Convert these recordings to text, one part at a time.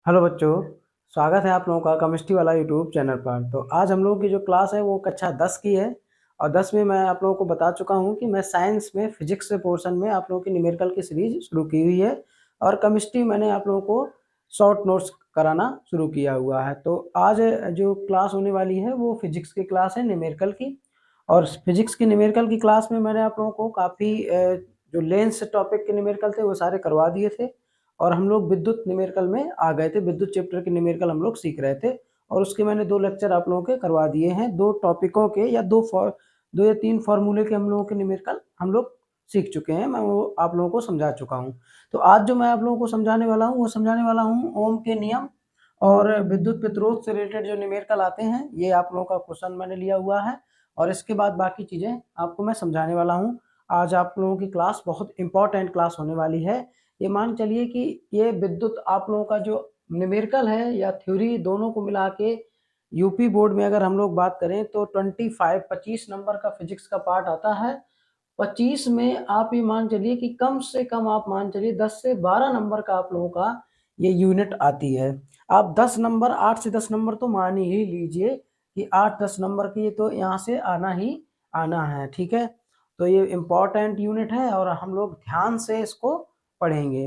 Hello बच्चों। स्वागत है आप लोगों का केमिस्ट्री वाला यूट्यूब चैनल पर। तो आज हम लोगों की जो क्लास है वो कक्षा 10 की है और 10 में मैं आप लोगों को बता चुका हूँ कि मैं साइंस में फिजिक्स के पोर्शन में आप लोगों की न्यूमेरिकल की सीरीज शुरू की हुई है और केमिस्ट्री मैंने आप लोगों को शॉर्ट नोट्स कराना शुरू किया हुआ है। तो आज जो क्लास होने वाली है वो फिजिक्स की क्लास है न्यूमेरिकल की। और फिजिक्स की न्यूमेरिकल की क्लास में मैंने आप लोगों को काफ़ी जो लेंस टॉपिक के न्यूमेरिकल थे वो सारे करवा दिए थे और हम लोग विद्युत न्यूमेरिकल में आ गए थे। विद्युत चैप्टर के न्यूमेरिकल हम लोग सीख रहे थे और उसके मैंने 2 लेक्चर आप लोगों के करवा दिए हैं। 2 टॉपिकों के या 2 या 3 फार्मूले के हम लोगों के न्यूमेरिकल हम लोग सीख चुके हैं। मैं वो आप लोगों को समझा चुका हूँ। तो आज जो मैं आप लोगों को समझाने वाला हूँ वो समझाने वाला हूँ ओम के नियम और विद्युत प्रतिरोध से रिलेटेड जो न्यूमेरिकल आते हैं ये आप लोगों का क्वेश्चन मैंने लिया हुआ है और इसके बाद बाकी चीज़ें आपको मैं समझाने वाला हूँ। आज आप लोगों की क्लास बहुत इंपॉर्टेंट क्लास होने वाली है। ये मान चलिए कि ये विद्युत आप लोगों का जो न्यूमेरिकल है या थ्योरी दोनों को मिला के यूपी बोर्ड में अगर हम लोग बात करें तो 25 नंबर का फिजिक्स का पार्ट आता है। 25 में आप ये मान चलिए कि कम से कम आप मान चलिए 10 से 12 नंबर का आप लोगों का ये यूनिट आती है। आप 10 नंबर 8 से 10 नंबर तो मान ही लीजिए कि 8-10 नंबर की तो यहाँ से आना ही आना है। ठीक है, तो ये इम्पॉर्टेंट यूनिट है और हम लोग ध्यान से इसको पढ़ेंगे।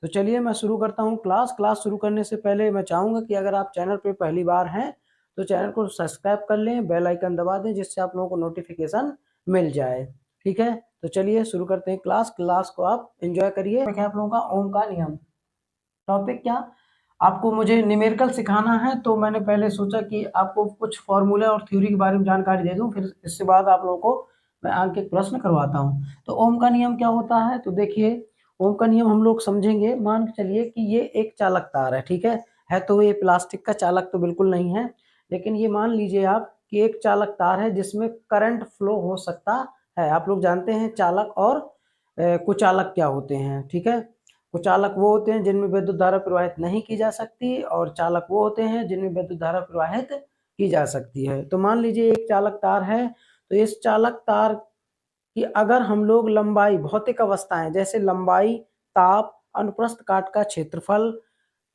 तो चलिए मैं शुरू करता हूँ क्लास शुरू करने से पहले मैं चाहूँगा कि अगर आप चैनल पे पहली बार हैं तो चैनल को सब्सक्राइब कर लें, बेल आइकन दबा दें जिससे आप लोगों को नोटिफिकेशन मिल जाए। ठीक है, तो चलिए शुरू करते हैं क्लास को आप एंजॉय करिए। आप लोगों का ओम का नियम टॉपिक क्या, आपको मुझे न्यूमेरिकल सिखाना है तो मैंने पहले सोचा कि आपको कुछ फॉर्मूला और थ्योरी के बारे में जानकारी दे दूं, फिर इसके बाद आप लोगों को मैं आगे के प्रश्न करवाता हूं। तो ओम का नियम क्या होता है, तो देखिए ओम का नियम हम लोग समझेंगे। मान के चलिए कि ये एक चालक तार है। ठीक है तो ये प्लास्टिक का चालक तो बिल्कुल नहीं है, लेकिन ये मान लीजिए आप कि एक चालक तार है जिसमें करंट फ्लो हो सकता है। आप लोग जानते हैं चालक और कुचालक क्या होते हैं। ठीक है, कुचालक वो होते हैं जिनमें विद्युत धारा प्रवाहित नहीं की जा सकती और चालक वो होते हैं जिनमें विद्युत धारा प्रवाहित की जा सकती है। तो मान लीजिए एक चालक तार है, तो इस चालक तार की अगर हम लोग लंबाई, भौतिक अवस्थाएं जैसे लंबाई, ताप, अनुप्रस्थ काट का क्षेत्रफल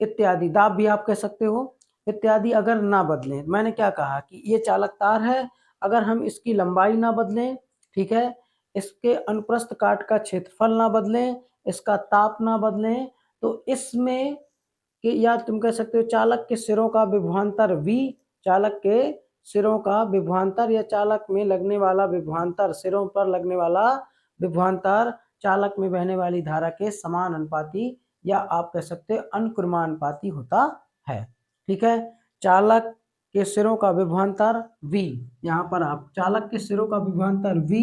इत्यादि, दाब भी आप कह सकते हो, इत्यादि अगर ना बदलें, मैंने क्या कहा कि ये चालक तार है, अगर हम इसकी लंबाई ना बदलें, ठीक है, इसके अनुप्रस्थ काट का क्षेत्रफल ना बदलें, इसका ताप ना बदलें, तो इसमें कि या तुम कह सकते हो चालक के सिरों का विभवांतर V, चालक के सिरों का विभवांतर या चालक में लगने वाला विभवांतर, सिरों पर लगने वाला विभवांतर चालक में बहने वाली धारा के समान अनुपाती या आप कह सकते हो अनुक्रमानुपाती होता है। ठीक है, चालक के सिरों का विभवांतर V, यहाँ पर आप चालक के सिरों का विभवांतर V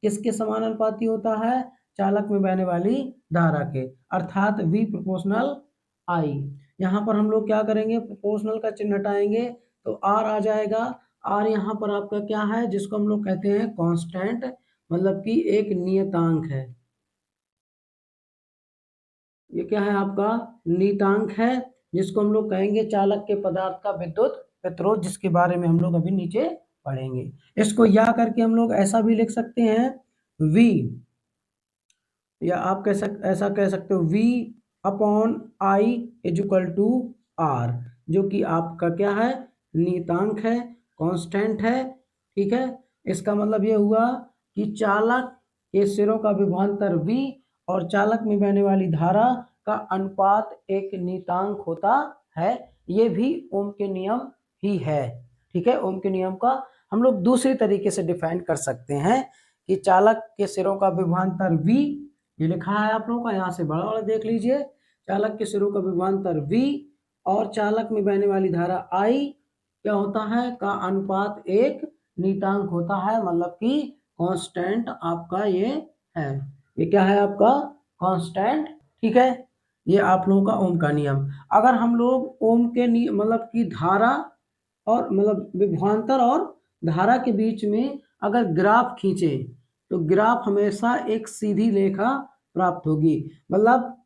किसके समानुपाती होता है, चालक में बहने वाली धारा के, अर्थात V प्रोपोर्शनल I। यहाँ पर हम लोग क्या करेंगे, प्रोपोर्शनल का चिन्ह हटाएंगे तो R आ जाएगा। R यहाँ पर आपका क्या है, जिसको हम लोग कहते हैं कांस्टेंट, मतलब कि एक नियतांक है। ये क्या है आपका नियतांक है, जिसको हम लोग कहेंगे चालक के पदार्थ का विद्युत प्रतिरोध, जिसके बारे में हम लोग अभी नीचे पढ़ेंगे। इसको या करके हम लोग ऐसा भी लिख सकते हैं V, या आप ऐसा कह सकते हो V upon I is equal to R, जो कि आपका क्या है, नियतांक है, कांस्टेंट है। ठीक है, इसका मतलब ये हुआ कि चालक के सिरों का विभवांतर V और चालक में बहने वाली धारा का अनुपात एक नियतांक होता है। ये भी ओम के नियम ही है। ठीक है, ओम के नियम का हम लोग दूसरी तरीके से डिफाइन कर सकते हैं कि चालक के सिरों का विभवांतर V, ये लिखा है आप लोगों का, यहाँ से बड़ा वाला देख लीजिए, चालक के सिरों का विभवांतर V और चालक में बहने वाली धारा I क्या होता है, का अनुपात एक नियतांक होता है, मतलब कि कांस्टेंट आपका ये है। ये क्या है आपका कांस्टेंट। ठीक है, ये आप लोगों का ओम का नियम। अगर हम लोग ओम के मतलब कि धारा और मतलब विभवांतर और धारा के बीच में अगर ग्राफ खींचे तो ग्राफ हमेशा एक सीधी रेखा प्राप्त होगी। मतलब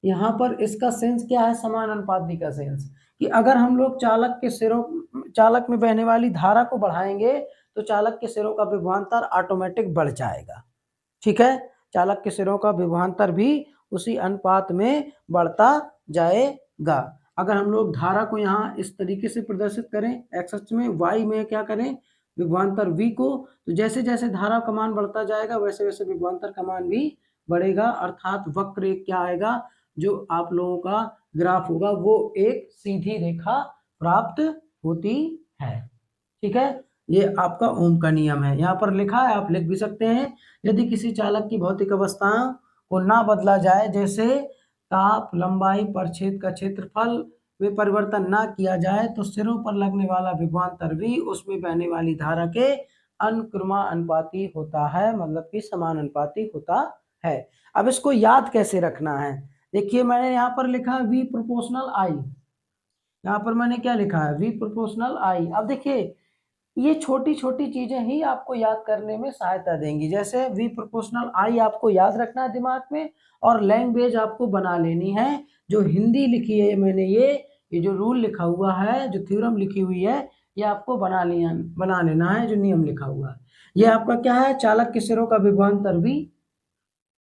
यहाँ पर इसका सेंस क्या है, समानुपाती का सेंस, कि अगर हम लोग चालक में बहने वाली धारा को बढ़ाएंगे तो चालक के सिरों का विभवांतर ऑटोमेटिक बढ़ जाएगा। ठीक है, चालक के सिरों का विभवांतर भी उसी अनुपात में बढ़ता जाएगा। अगर हम लोग धारा को यहाँ इस तरीके से प्रदर्शित करें एक्स अक्ष में, वाई में क्या करें विभवांतर v को, तो जैसे जैसे धारा का मान बढ़ता जाएगा वैसे वैसे विभवांतर का मान भी बढ़ेगा, अर्थात वक्र एक क्या आएगा, जो आप लोगों का ग्राफ होगा वो एक सीधी रेखा प्राप्त होती है। ठीक है, ये आपका ओम का नियम है, यहाँ पर लिखा है, आप लिख भी सकते हैं। यदि किसी चालक की भौतिक अवस्थाओं को ना बदला जाए, जैसे ताप, लंबाई, परिच्छेद का क्षेत्रफल में परिवर्तन ना किया जाए, तो सिरों पर लगने वाला विभवांतर v उसमें बहने वाली धारा के अनुक्रमानुपाती होता है, मतलब कि समानुपाती होता है। अब इसको याद कैसे रखना है, देखिए मैंने यहाँ पर लिखा है v प्रोपोर्शनल i, यहाँ पर मैंने क्या लिखा है v प्रोपोर्शनल i। अब देखिए ये छोटी छोटी चीजें ही आपको याद करने में सहायता देंगी, जैसे v प्रोपोर्शनल i आपको याद रखना है दिमाग में, और लैंग्वेज आपको बना लेनी है। जो हिंदी लिखी है मैंने, ये जो रूल लिखा हुआ है, जो थ्योरम लिखी हुई है, ये आपको बना लेना है, जो नियम लिखा हुआ है। ये आपका क्या है, चालक के सिरों का विभवांतर v,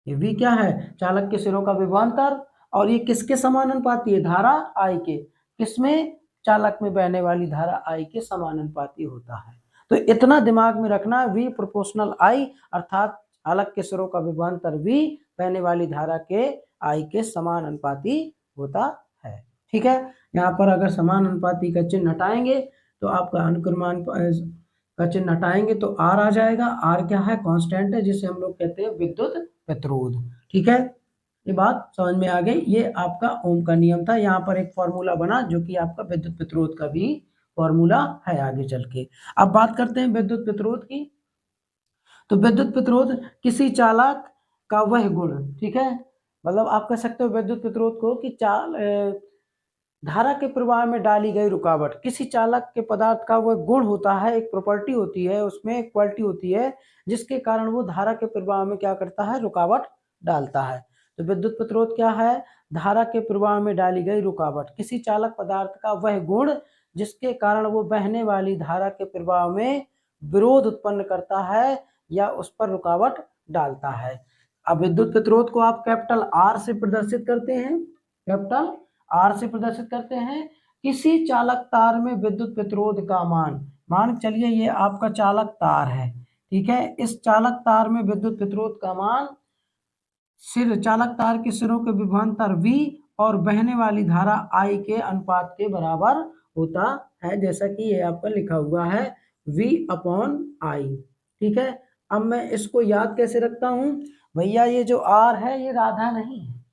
ये v क्या है, चालक के सिरों का विभवांतर, और ये किसके समानुपाती है, धारा I के, किसमें, चालक में बहने वाली धारा I के समानुपाती होता है। तो इतना दिमाग में रखना, v प्रोपोर्शनल I अर्थात चालक के सिरों का विभवांतर v बहने वाली धारा के I के समानुपाती होता है। ठीक है, यहाँ पर अगर समानुपाती का चिन्ह हटाएंगे तो आपका अनुक्रमान का चिन्ह हटाएंगे तो R आ जाएगा। R क्या है, कांस्टेंट है, जिसे हम लोग कहते हैं विद्युत प्रतिरोध। ठीक है, ये बात समझ में आ गई। ये आपका ओम का नियम था, यहाँ पर एक फॉर्मूला बना जो कि आपका विद्युत प्रतिरोध का भी फॉर्मूला है आगे चल के। अब बात करते हैं विद्युत प्रतिरोध की। तो विद्युत प्रतिरोध किसी चालक का वह गुण, ठीक है, मतलब आप कह सकते हो विद्युत प्रतिरोध को कि धारा के प्रवाह में डाली गई रुकावट, किसी चालक के पदार्थ का वह गुण होता है, एक प्रॉपर्टी होती है, उसमें एक क्वालिटी होती है, जिसके कारण वो धारा के प्रवाह में क्या करता है, रुकावट डालता है। तो विद्युत प्रतिरोध क्या है, धारा के प्रवाह में डाली गई रुकावट, किसी चालक पदार्थ का वह गुण जिसके कारण वो बहने वाली धारा के प्रवाह में विरोध उत्पन्न करता है या उस पर रुकावट डालता है। अब विद्युत प्रतिरोध को आप कैपिटल R से प्रदर्शित करते हैं, कैपिटल R से प्रदर्शित करते हैं। किसी चालक तार में विद्युत प्रतिरोध का मान चलिए ये आपका चालक तार है, ठीक है, इस चालक तार में विद्युत प्रतिरोध का मान चालक तार के सिरों के विभवांतर V और बहने वाली धारा I के अनुपात के बराबर होता है, जैसा कि ये आपका लिखा हुआ है V/I। ठीक है, अब मैं इसको याद कैसे रखता हूं भैया, ये जो R है ये राधा नहीं है,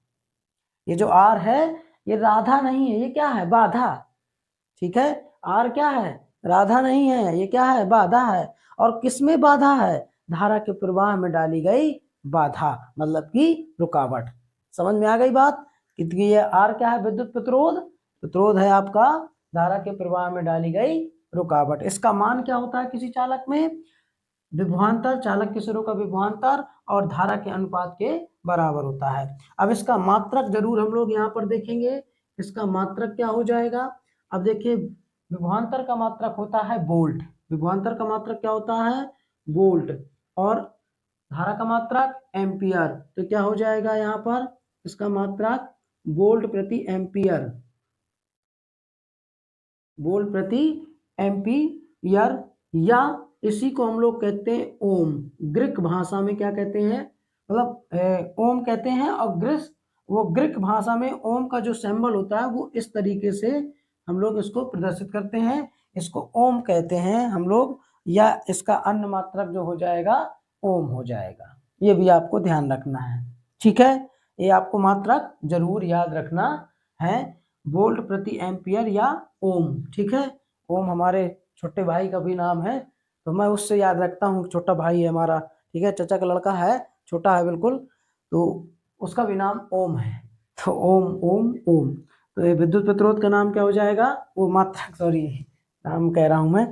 ये जो R है ये राधा नहीं है, ये क्या है, बाधा। ठीक है, R क्या है, राधा नहीं है, ये क्या है, बाधा है। और किसमें बाधा है, धारा के प्रवाह में डाली गई बाधा, मतलब कि रुकावट। समझ में आ गई बात, कि ये R क्या है, विद्युत प्रतिरोध, प्रतिरोध है आपका धारा के प्रवाह में डाली गई रुकावट। इसका मान क्या होता है किसी चालक में, विभवांतर, चालक के सिरों का विभवांतर और धारा के अनुपात के बराबर होता है। अब इसका मात्रक जरूर हम लोग यहाँ पर देखेंगे, इसका मात्रक क्या हो जाएगा। अब देखिए विभवांतर का मात्रक होता है वोल्ट, विभवांतर का मात्रक क्या होता है, वोल्ट, और धारा का मात्रक एम्पियर। तो क्या हो जाएगा यहाँ पर, इसका मात्रक वोल्ट प्रति एम्पियर, वोल्ट प्रति एम्पियर, या इसी को हम लोग कहते हैं ओम, ग्रीक भाषा में क्या कहते हैं, मतलब ओम कहते हैं। और ग्रीक भाषा में ओम का जो सिंबल होता है वो इस तरीके से हम लोग इसको प्रदर्शित करते हैं, इसको ओम कहते हैं हम लोग, या इसका अन्य मात्रक जो हो जाएगा ओम हो जाएगा, ये भी आपको ध्यान रखना है। ठीक है, ये आपको मात्रक जरूर याद रखना है, वोल्ट प्रति एम्पियर या ओम। ठीक है, ओम हमारे छोटे भाई का भी नाम है, तो मैं उससे याद रखता हूँ, छोटा भाई है हमारा, ठीक है, चाचा का लड़का है, छोटा है बिल्कुल, तो उसका भी नाम ओम है, तो ओम ओम ओम। तो ये विद्युत प्रतिरोध का नाम क्या हो जाएगा, वो मात्रक, सॉरी नाम कह रहा हूँ मैं,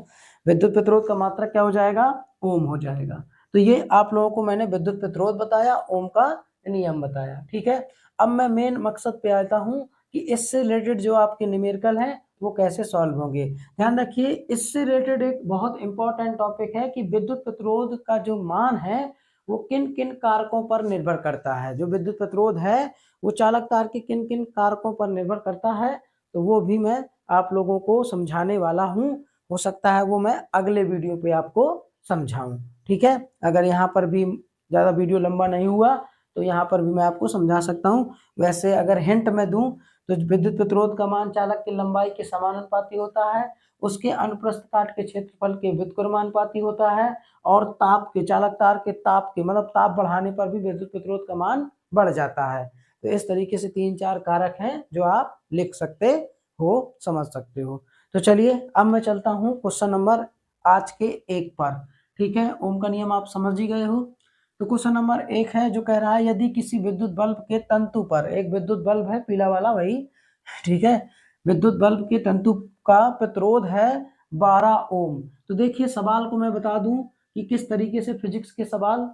विद्युत प्रतिरोध का मात्रक क्या हो जाएगा, ओम हो जाएगा। तो ये आप लोगों को मैंने विद्युत प्रतिरोध बताया, ओम का नियम बताया। ठीक है, अब मैं मेन मकसद पे आता हूँ कि इससे रिलेटेड जो आपके न्यूमेरिकल हैं वो कैसे सॉल्व होंगे। ध्यान रखिए, इससे रिलेटेड एक बहुत इंपॉर्टेंट टॉपिक है कि विद्युत प्रतिरोध का जो मान है वो किन किन कारकों पर निर्भर करता है। जो विद्युत प्रतिरोध है वो चालक तार के किन किन कारकों पर निर्भर करता है, तो वो भी मैं आप लोगों को समझाने वाला हूँ। हो सकता है वो मैं अगले वीडियो पे आपको समझाऊँ, ठीक है। अगर यहाँ पर भी ज़्यादा वीडियो लंबा नहीं हुआ तो यहाँ पर भी मैं आपको समझा सकता हूँ। वैसे अगर हिंट मैं दूँ तो विद्युत प्रतिरोध का मान चालक की लंबाई के समानुपाती होता है, उसके अनुप्रस्थ काट के क्षेत्रफल के व्युत्क्रमानुपाती होता है, और ताप के चालक तार के ताप के मतलब ताप बढ़ाने पर भी विद्युत प्रतिरोध का मान बढ़ जाता है। तो इस तरीके से 3-4 कारक हैं जो आप लिख सकते हो, समझ सकते हो। तो चलिए अब मैं चलता हूँ क्वेश्चन नंबर आज के 1 पर, ठीक है। ओम का नियम आप समझ ही गए हो। तो क्वेश्चन नंबर 1 है जो कह रहा है यदि किसी विद्युत बल्ब के तंतु पर, एक विद्युत बल्ब है पीला वाला वही, ठीक है, विद्युत बल्ब के तंतु का प्रतिरोध है 12 ओम। तो देखिए सवाल को मैं बता दूं कि किस तरीके से फिजिक्स के सवाल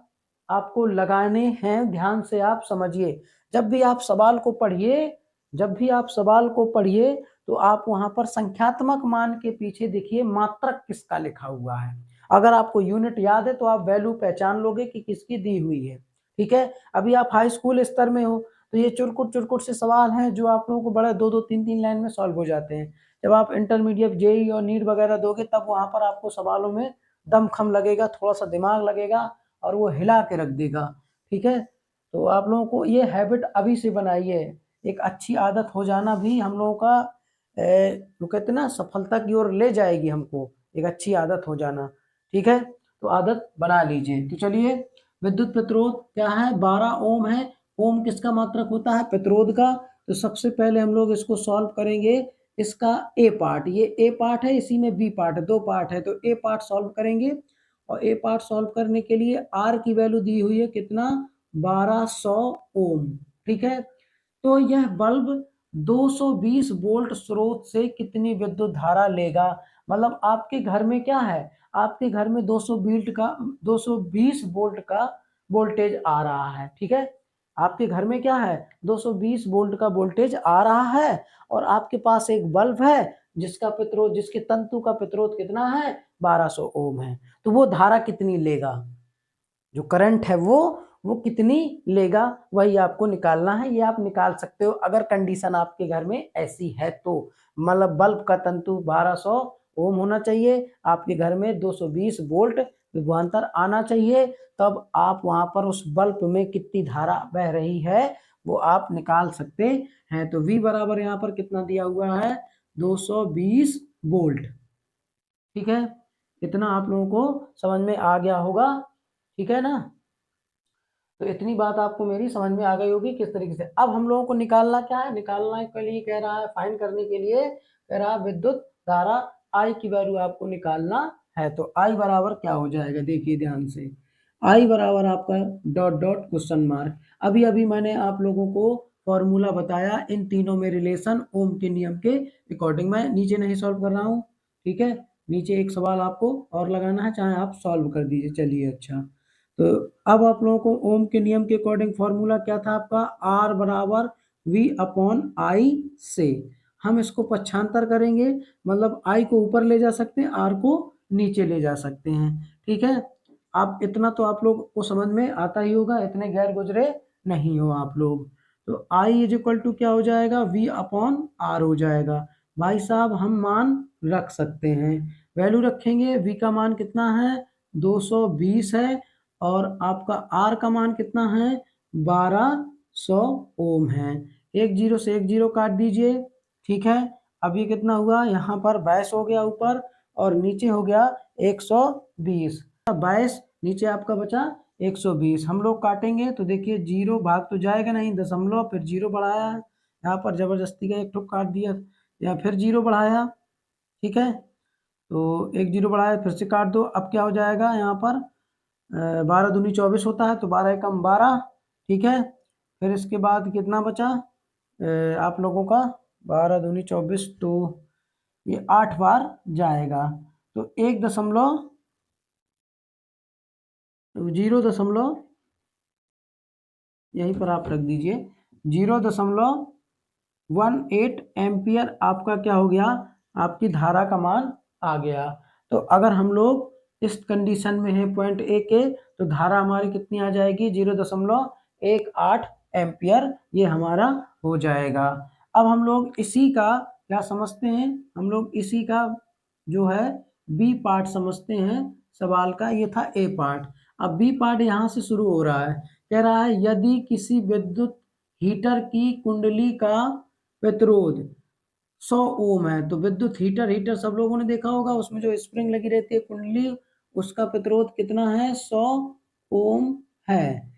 आपको लगाने हैं, ध्यान से आप समझिए। जब भी आप सवाल को पढ़िए, जब भी आप सवाल को पढ़िए तो आप वहां पर संख्यात्मक मान के पीछे देखिए मात्रक किसका लिखा हुआ है। अगर आपको यूनिट याद है तो आप वैल्यू पहचान लोगे कि किसकी दी हुई है, ठीक है। अभी आप हाई स्कूल स्तर में हो तो ये चुरकुट चुरकुट से सवाल हैं जो आप लोगों को बड़े 2-2 3-3 लाइन में सॉल्व हो जाते हैं। जब आप इंटरमीडिएट जेई और नीट वगैरह दोगे तब वहां पर आपको सवालों में दमखम लगेगा, थोड़ा सा दिमाग लगेगा और वो हिला के रख देगा, ठीक है। तो आप लोगों को ये हैबिट अभी से बनाइए। एक अच्छी आदत हो जाना भी हम लोगों का वो कहते हैं ना सफलता की ओर ले जाएगी हमको, एक अच्छी आदत हो जाना, ठीक है। तो आदत बना लीजिए। तो चलिए विद्युत प्रतिरोध क्या है, 12 ओम है। ओम किसका मात्रक होता है, प्रतिरोध का। तो सबसे पहले हम लोग इसको सॉल्व करेंगे। इसका ए पार्ट, ये ए पार्ट है, इसी में बी पार्ट है, 2 पार्ट है। तो ए पार्ट सॉल्व करेंगे और ए पार्ट सॉल्व करने के लिए आर की वैल्यू दी हुई है कितना, 1200 ओम, ठीक है। तो यह बल्ब 220 वोल्ट स्रोत से कितनी विद्युत धारा लेगा। मतलब आपके घर में क्या है, आपके घर में 220 वोल्ट का वोल्टेज आ रहा है, ठीक है। आपके घर में क्या है, 220 वोल्ट का वोल्टेज आ रहा है और आपके पास एक बल्ब है जिसका प्रतिरोध, जिसके तंतु का प्रतिरोध कितना है, 1200 ओम है। तो वो धारा कितनी लेगा, जो करंट है वो कितनी लेगा, वही आपको निकालना है। ये आप निकाल सकते हो अगर कंडीशन आपके घर में ऐसी है तो। मतलब बल्ब का तंतु 1200 ओम होना चाहिए, आपके घर में 220 वोल्ट विभवांतर आना चाहिए, तब आप वहां पर उस बल्ब में कितनी धारा बह रही है वो आप निकाल सकते हैं। तो V बराबर यहाँ पर कितना दिया हुआ है, 220 वोल्ट, ठीक है। इतना आप लोगों को समझ में आ गया होगा, ठीक है ना। तो इतनी बात आपको मेरी समझ में आ गई होगी किस तरीके से। अब हम लोगों को निकालना क्या है, निकालना के लिए कह रहा है, फाइंड करने के लिए कह रहा है विद्युत धारा आई की वैल्यू आपको निकालना है। तो आई बराबर क्या हो जाएगा, देखिए ध्यान से। आई बराबर आपका डॉट डॉट क्वेश्चन मार्क। अभी अभी मैंने आप लोगों को फॉर्मूला बताया इन तीनों में रिलेशन ओम के नियम के अकॉर्डिंग। मैं नीचे नहीं सॉल्व कर रहा हूँ, ठीक है। नीचे एक सवाल आपको और लगाना है, चाहे आप सॉल्व कर दीजिए। चलिए अच्छा, तो अब आप लोगों को ओम के नियम के अकॉर्डिंग फॉर्मूला क्या था आपका, आर बराबर वी अपॉन आई से। हम इसको पक्षांतर करेंगे, मतलब आई को ऊपर ले जा सकते हैं, आर को नीचे ले जा सकते हैं, ठीक है। आप इतना तो आप लोग को समझ में आता ही होगा, इतने गैर गुजरे नहीं हो आप लोग। तो आई इज इक्वल टू क्या हो जाएगा, वी अपॉन आर हो जाएगा। भाई साहब हम मान रख सकते हैं, वैल्यू रखेंगे। वी का मान कितना है, 220 है, और आपका आर का मान कितना है, 1200 ओम है। एक जीरो से एक जीरो काट दीजिए, ठीक है। अब ये कितना हुआ, यहाँ पर 22 हो गया ऊपर और नीचे हो गया 120। 22 नीचे आपका बचा 120। हम लोग काटेंगे तो देखिए जीरो भाग तो जाएगा नहीं, दशमलव फिर जीरो बढ़ाया है, यहाँ पर जबरदस्ती का एक ठुक काट दिया, या फिर जीरो बढ़ाया, ठीक है। तो एक जीरो बढ़ाया फिर से काट दो। अब क्या हो जाएगा यहाँ पर, 12 दूनी 24 होता है, तो 12 एकम 12, ठीक है। फिर इसके बाद कितना बचा आप लोगों का, 12 दूनी 24, तो ये 8 बार जाएगा। तो 0 दशमलव यहीं पर आप रख दीजिए, 0.18 एम्पियर आपका क्या हो गया, आपकी धारा का मान आ गया। तो अगर हम लोग इस कंडीशन में है पॉइंट ए के, तो धारा हमारी कितनी आ जाएगी, 0.18 एम्पियर, ये हमारा हो जाएगा। अब हम लोग इसी का क्या समझते हैं हम लोग इसी का जो है बी पार्ट समझते हैं सवाल का। ये था ए पार्ट। अब बी पार्ट यहाँ से शुरू हो रहा है। कह रहा है यदि किसी विद्युत हीटर की कुंडली का प्रतिरोध 100 ओम है, तो विद्युत हीटर हीटर सब लोगों ने देखा होगा, उसमें जो स्प्रिंग लगी रहती है कुंडली, उसका प्रतिरोध कितना है? 100 ओम है।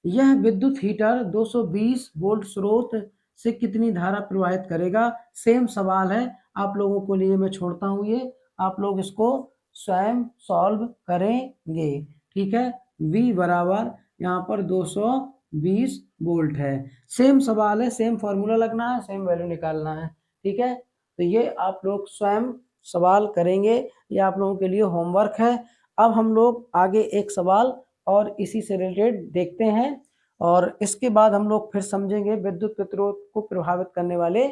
यह विद्युत हीटर 220 वोल्ट स्रोत से कितनी धारा प्रवाहित करेगा? सेम सवाल है, आप लोगों को लिए मैं छोड़ता हूँ ये, आप लोग इसको स्वयं सॉल्व करेंगे। ठीक है, V बराबर यहाँ पर 220 वोल्ट है। सेम सवाल है, सेम फॉर्मूला लगना है, सेम वैल्यू निकालना है। ठीक है, तो ये आप लोग स्वयं सवाल करेंगे, ये आप लोगों के लिए होमवर्क है। अब हम लोग आगे एक सवाल और इसी से रिलेटेड देखते हैं, और इसके बाद हम लोग फिर समझेंगे विद्युत प्रतिरोध को प्रभावित करने वाले